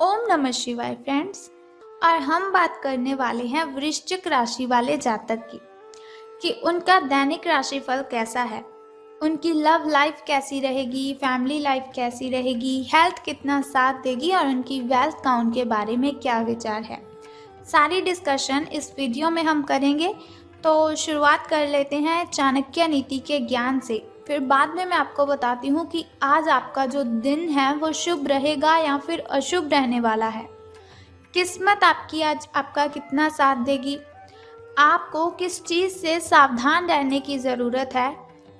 ओम नमः शिवाय फ्रेंड्स। और हम बात करने वाले हैं वृश्चिक राशि वाले जातक की कि उनका दैनिक राशिफल कैसा है, उनकी लव लाइफ कैसी रहेगी, फैमिली लाइफ कैसी रहेगी, हेल्थ कितना साथ देगी और उनकी वेल्थ काउंट के बारे में क्या विचार है। सारी डिस्कशन इस वीडियो में हम करेंगे। तो शुरुआत कर लेते हैं चाणक्य नीति के ज्ञान से, फिर बाद में मैं आपको बताती हूँ कि आज आपका जो दिन है वो शुभ रहेगा या फिर अशुभ रहने वाला है। किस्मत आपकी आज आपका कितना साथ देगी, आपको किस चीज़ से सावधान रहने की ज़रूरत है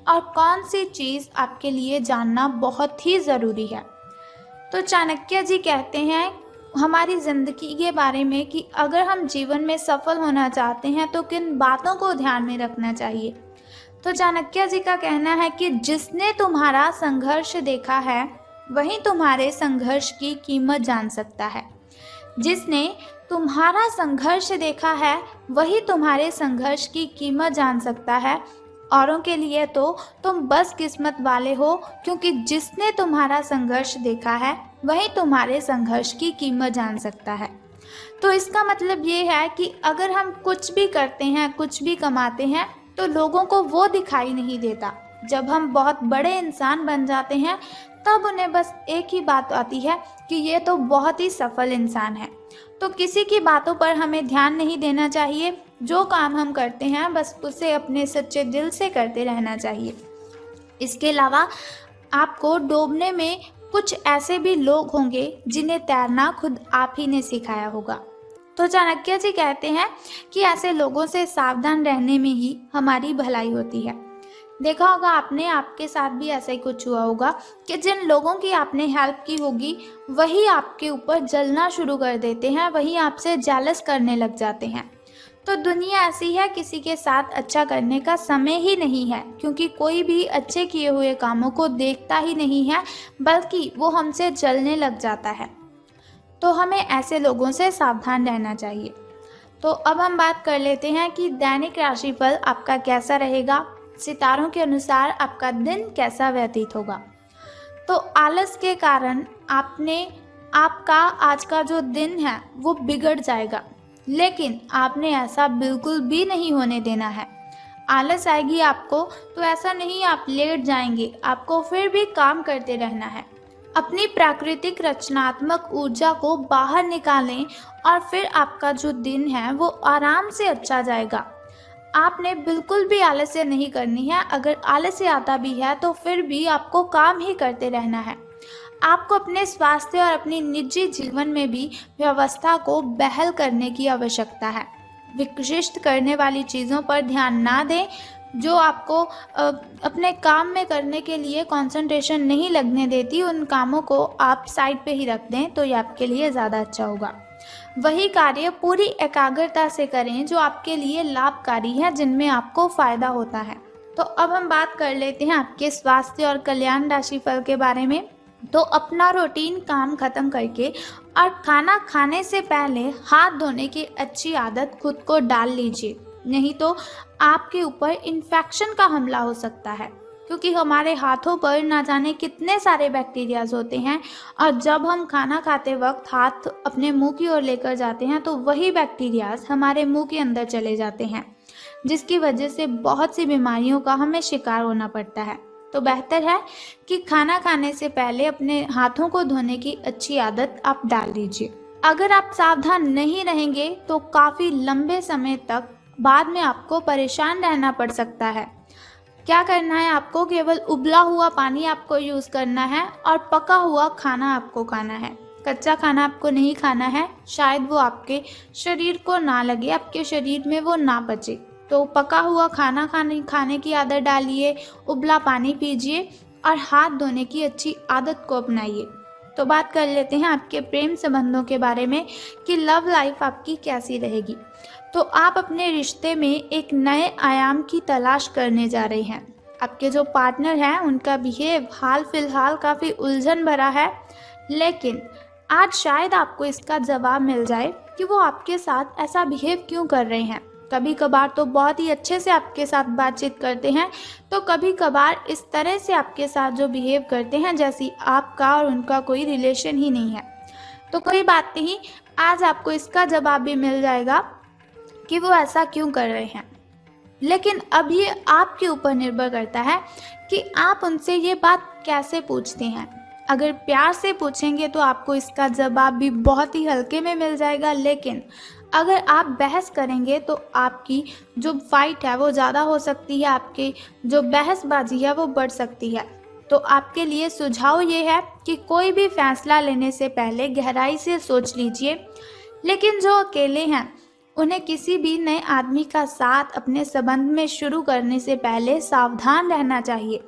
और कौन सी चीज़ आपके लिए जानना बहुत ही ज़रूरी है। तो चाणक्य जी कहते हैं हमारी ज़िंदगी के बारे में कि अगर हम जीवन में सफल होना चाहते हैं तो किन बातों को ध्यान में रखना चाहिए। तो चाणक्य जी का कहना है कि जिसने तुम्हारा संघर्ष देखा है वही तुम्हारे संघर्ष की कीमत जान सकता है। जिसने तुम्हारा संघर्ष देखा है वही तुम्हारे संघर्ष की कीमत जान सकता है। औरों के लिए तो तुम बस किस्मत वाले हो, क्योंकि जिसने तुम्हारा संघर्ष देखा है वही तुम्हारे संघर्ष की कीमत जान सकता है। तो इसका मतलब ये है कि अगर हम कुछ भी करते हैं, कुछ भी कमाते हैं, तो लोगों को वो दिखाई नहीं देता। जब हम बहुत बड़े इंसान बन जाते हैं तब उन्हें बस एक ही बात आती है कि ये तो बहुत ही सफल इंसान है। तो किसी की बातों पर हमें ध्यान नहीं देना चाहिए। जो काम हम करते हैं बस उसे अपने सच्चे दिल से करते रहना चाहिए। इसके अलावा आपको डूबने में कुछ ऐसे भी लोग होंगे जिन्हें तैरना खुद आप ही ने सिखाया होगा। तो चाणक्य जी कहते हैं कि ऐसे लोगों से सावधान रहने में ही हमारी भलाई होती है। देखा होगा आपने, आपके साथ भी ऐसा ही कुछ हुआ होगा कि जिन लोगों की आपने हेल्प की होगी वही आपके ऊपर जलना शुरू कर देते हैं, वही आपसे जेलस करने लग जाते हैं। तो दुनिया ऐसी है, किसी के साथ अच्छा करने का समय ही नहीं है, क्योंकि कोई भी अच्छे किए हुए कामों को देखता ही नहीं है, बल्कि वो हमसे जलने लग जाता है। तो हमें ऐसे लोगों से सावधान रहना चाहिए। तो अब हम बात कर लेते हैं कि दैनिक राशिफल आपका कैसा रहेगा, सितारों के अनुसार आपका दिन कैसा व्यतीत होगा। तो आलस के कारण आपका आज का जो दिन है वो बिगड़ जाएगा, लेकिन आपने ऐसा बिल्कुल भी नहीं होने देना है। आलस आएगी आपको तो ऐसा नहीं आप लेट जाएंगे, आपको फिर भी काम करते रहना है। अपनी प्राकृतिक रचनात्मक ऊर्जा को बाहर निकालें और फिर आपका जो दिन है वो आराम से अच्छा जाएगा। आपने बिल्कुल भी आलस्य नहीं करनी है। अगर आलस्य आता भी है तो फिर भी आपको काम ही करते रहना है। आपको अपने स्वास्थ्य और अपनी निजी जीवन में भी व्यवस्था को बहाल करने की आवश्यकता है। विशिष्ट करने वाली चीज़ों पर ध्यान ना दें। जो आपको अपने काम में करने के लिए कंसंट्रेशन नहीं लगने देती, उन कामों को आप साइड पे ही रख दें तो ये आपके लिए ज़्यादा अच्छा होगा। वही कार्य पूरी एकाग्रता से करें जो आपके लिए लाभकारी है, जिनमें आपको फ़ायदा होता है। तो अब हम बात कर लेते हैं आपके स्वास्थ्य और कल्याण राशिफल के बारे में। तो अपना रूटीन काम खत्म करके और खाना खाने से पहले हाथ धोने की अच्छी आदत खुद को डाल लीजिए, नहीं तो आपके ऊपर इन्फेक्शन का हमला हो सकता है, क्योंकि हमारे हाथों पर ना जाने कितने सारे बैक्टीरियाज होते हैं। और जब हम खाना खाते वक्त हाथ अपने मुंह की ओर लेकर जाते हैं तो वही बैक्टीरियाज हमारे मुंह के अंदर चले जाते हैं, जिसकी वजह से बहुत सी बीमारियों का हमें शिकार होना पड़ता है। तो बेहतर है कि खाना खाने से पहले अपने हाथों को धोने की अच्छी आदत आप डाल लीजिए। अगर आप सावधान नहीं रहेंगे तो काफ़ी लंबे समय तक बाद में आपको परेशान रहना पड़ सकता है। क्या करना है आपको, केवल उबला हुआ पानी आपको यूज़ करना है और पका हुआ खाना आपको खाना है। कच्चा खाना आपको नहीं खाना है, शायद वो आपके शरीर को ना लगे, आपके शरीर में वो ना पचे। तो पका हुआ खाना खाने की आदत डालिए, उबला पानी पीजिए और हाथ धोने की अच्छी आदत को अपनाइए। तो बात कर लेते हैं आपके प्रेम संबंधों के बारे में कि लव लाइफ आपकी कैसी रहेगी। तो आप अपने रिश्ते में एक नए आयाम की तलाश करने जा रहे हैं। आपके जो पार्टनर हैं उनका बिहेव हाल फिलहाल काफ़ी उलझन भरा है, लेकिन आज शायद आपको इसका जवाब मिल जाए कि वो आपके साथ ऐसा बिहेव क्यों कर रहे हैं। कभी कभार तो बहुत ही अच्छे से आपके साथ बातचीत करते हैं, तो कभी कभार इस तरह से आपके साथ जो बिहेव करते हैं जैसी आपका और उनका कोई रिलेशन ही नहीं है। तो कोई बात नहीं, आज आपको इसका जवाब भी मिल जाएगा कि वो ऐसा क्यों कर रहे हैं। लेकिन अब ये आपके ऊपर निर्भर करता है कि आप उनसे ये बात कैसे पूछते हैं। अगर प्यार से पूछेंगे तो आपको इसका जवाब भी बहुत ही हल्के में मिल जाएगा, लेकिन अगर आप बहस करेंगे तो आपकी जो फाइट है वो ज़्यादा हो सकती है, आपकी जो बहसबाजी है वो बढ़ सकती है। तो आपके लिए सुझाव ये है कि कोई भी फैसला लेने से पहले गहराई से सोच लीजिए। लेकिन जो अकेले हैं उन्हें किसी भी नए आदमी का साथ अपने संबंध में शुरू करने से पहले सावधान रहना चाहिए।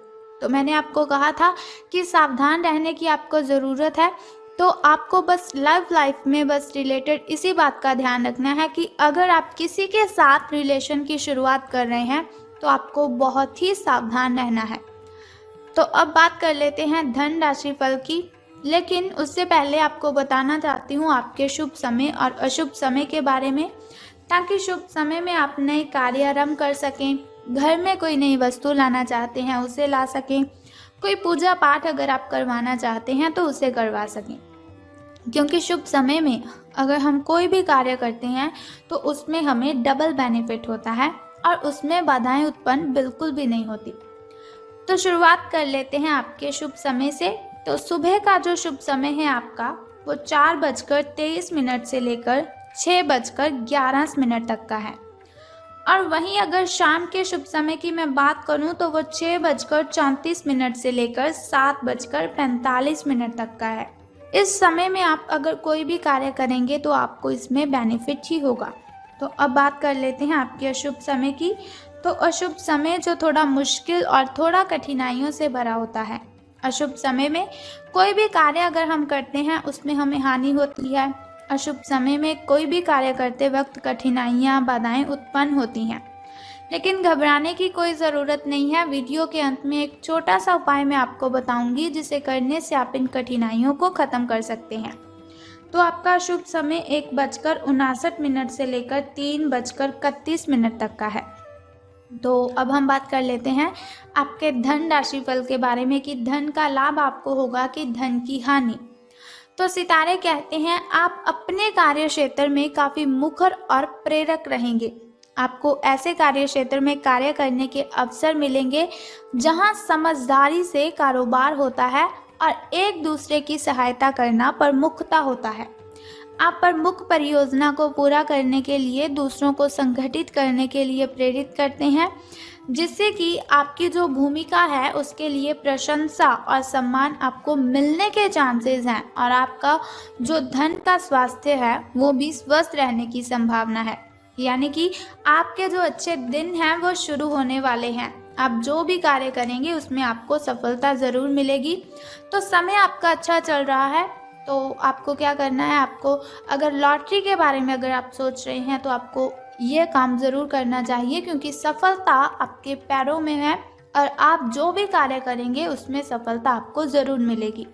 तो मैंने आपको कहा था कि सावधान रहने की आपको ज़रूरत है। तो आपको बस लव लाइफ में बस रिलेटेड इसी बात का ध्यान रखना है कि अगर आप किसी के साथ रिलेशन की शुरुआत कर रहे हैं तो आपको बहुत ही सावधान रहना है। तो अब बात कर लेते हैं धन राशि फल की। लेकिन उससे पहले आपको बताना चाहती हूँ आपके शुभ समय और अशुभ समय के बारे में, ताकि शुभ समय में आप नए कार्य आरंभ कर सकें, घर में कोई नई वस्तु लाना चाहते हैं उसे ला सकें, कोई पूजा पाठ अगर आप करवाना चाहते हैं तो उसे करवा सकें। क्योंकि शुभ समय में अगर हम कोई भी कार्य करते हैं तो उसमें हमें डबल बेनिफिट होता है और उसमें बाधाएं उत्पन्न बिल्कुल भी नहीं होती। तो शुरुआत कर लेते हैं आपके शुभ समय से। तो सुबह का जो शुभ समय है आपका वो 4:23 से लेकर 6:11 तक का है। और वहीं अगर शाम के शुभ समय की मैं बात करूं तो वो 6:34 से लेकर 7:45 तक का है। इस समय में आप अगर कोई भी कार्य करेंगे तो आपको इसमें बेनिफिट ही होगा। तो अब बात कर लेते हैं आपके अशुभ समय की। तो अशुभ समय जो थोड़ा मुश्किल और थोड़ा कठिनाइयों से भरा होता है। अशुभ समय में कोई भी कार्य अगर हम करते हैं उसमें हमें हानि होती है। अशुभ समय में कोई भी कार्य करते वक्त कठिनाइयाँ बाधाएं उत्पन्न होती हैं। लेकिन घबराने की कोई ज़रूरत नहीं है। वीडियो के अंत में एक छोटा सा उपाय मैं आपको बताऊंगी जिसे करने से आप इन कठिनाइयों को ख़त्म कर सकते हैं। तो आपका शुभ समय 1:59 से लेकर 3:31 तक का है। तो अब हम बात कर लेते हैं आपके धन राशि फल के बारे में कि धन का लाभ आपको होगा कि धन की हानि। तो सितारे कहते हैं आप अपने कार्य क्षेत्र में काफ़ी मुखर और प्रेरक रहेंगे। आपको ऐसे कार्य क्षेत्र में कार्य करने के अवसर मिलेंगे जहां समझदारी से कारोबार होता है और एक दूसरे की सहायता करना प्रमुखता होता है। आप प्रमुख परियोजना को पूरा करने के लिए दूसरों को संगठित करने के लिए प्रेरित करते हैं, जिससे कि आपकी जो भूमिका है उसके लिए प्रशंसा और सम्मान आपको मिलने के चांसेस हैं। और आपका जो धन का स्वास्थ्य है वो भी स्वस्थ रहने की संभावना है। यानी कि आपके जो अच्छे दिन हैं वो शुरू होने वाले हैं। आप जो भी कार्य करेंगे उसमें आपको सफलता ज़रूर मिलेगी। तो समय आपका अच्छा चल रहा है। तो आपको क्या करना है, आपको अगर लॉटरी के बारे में अगर आप सोच रहे हैं तो आपको ये काम ज़रूर करना चाहिए, क्योंकि सफलता आपके पैरों में है और आप जो भी कार्य करेंगे उसमें सफलता आपको ज़रूर मिलेगी।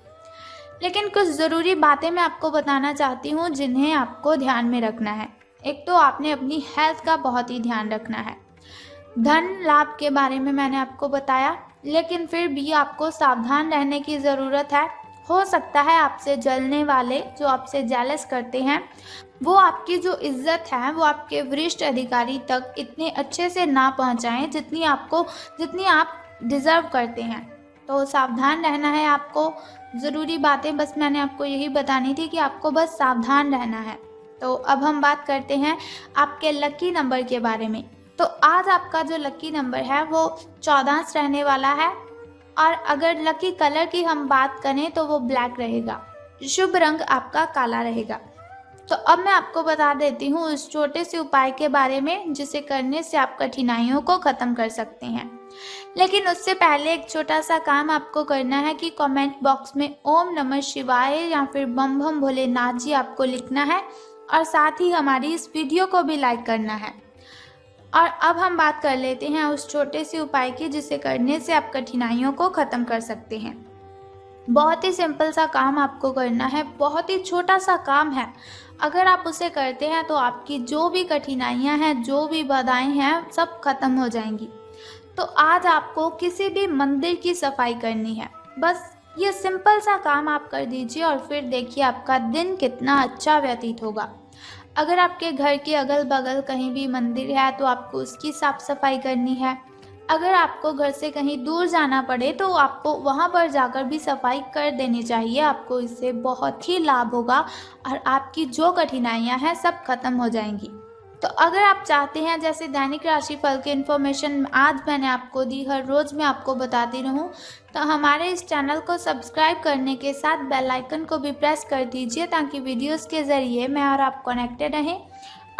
लेकिन कुछ ज़रूरी बातें मैं आपको बताना चाहती हूँ जिन्हें आपको ध्यान में रखना है। एक तो आपने अपनी हेल्थ का बहुत ही ध्यान रखना है। धन लाभ के बारे में मैंने आपको बताया, लेकिन फिर भी आपको सावधान रहने की ज़रूरत है। हो सकता है आपसे जलने वाले, जो आपसे जेलस करते हैं, वो आपकी जो इज्जत है वो आपके वरिष्ठ अधिकारी तक इतने अच्छे से ना पहुंचाएं जितनी आप डिज़र्व करते हैं। तो सावधान रहना है आपको। ज़रूरी बातें बस मैंने आपको यही बतानी थी कि आपको बस सावधान रहना है। तो अब हम बात करते हैं आपके लकी नंबर के बारे में। तो आज आपका जो लकी नंबर है वो 14 रहने वाला है। और अगर लकी कलर की हम बात करें तो वो ब्लैक रहेगा। शुभ रंग आपका काला रहेगा। तो अब मैं आपको बता देती हूँ उस छोटे से उपाय के बारे में जिसे करने से आप कठिनाइयों को ख़त्म कर सकते हैं। लेकिन उससे पहले एक छोटा सा काम आपको करना है कि कमेंट बॉक्स में ओम नमः शिवाय या फिर बम बम भोलेनाथ जी आपको लिखना है और साथ ही हमारी इस वीडियो को भी लाइक करना है। और अब हम बात कर लेते हैं उस छोटे से उपाय की जिसे करने से आप कठिनाइयों को ख़त्म कर सकते हैं। बहुत ही सिंपल सा काम आपको करना है, बहुत ही छोटा सा काम है। अगर आप उसे करते हैं तो आपकी जो भी कठिनाइयां हैं, जो भी बाधाएं हैं, सब खत्म हो जाएंगी। तो आज आपको किसी भी मंदिर की सफाई करनी है। बस ये सिंपल सा काम आप कर दीजिए और फिर देखिए आपका दिन कितना अच्छा व्यतीत होगा। अगर आपके घर के अगल-बगल कहीं भी मंदिर है तो आपको उसकी साफ-सफाई करनी है। अगर आपको घर से कहीं दूर जाना पड़े तो आपको वहाँ पर जाकर भी सफाई कर देनी चाहिए। आपको इससे बहुत ही लाभ होगा और आपकी जो कठिनाइयाँ हैं सब खत्म हो जाएँगी। तो अगर आप चाहते हैं जैसे दैनिक राशिफल की इन्फॉर्मेशन आज मैंने आपको दी, हर रोज़ मैं आपको बताती रहूँ, तो हमारे इस चैनल को सब्सक्राइब करने के साथ बेल आइकन को भी प्रेस कर दीजिए ताकि वीडियोस के ज़रिए मैं और आप कनेक्टेड रहें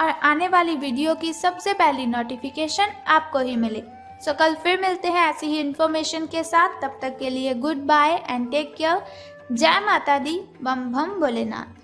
और आने वाली वीडियो की सबसे पहली नोटिफिकेशन आपको ही मिले। सो कल फिर मिलते हैं ऐसी ही इन्फॉर्मेशन के साथ। तब तक के लिए good bye and take care. जय माता दी, बम बम भोलेनाथ।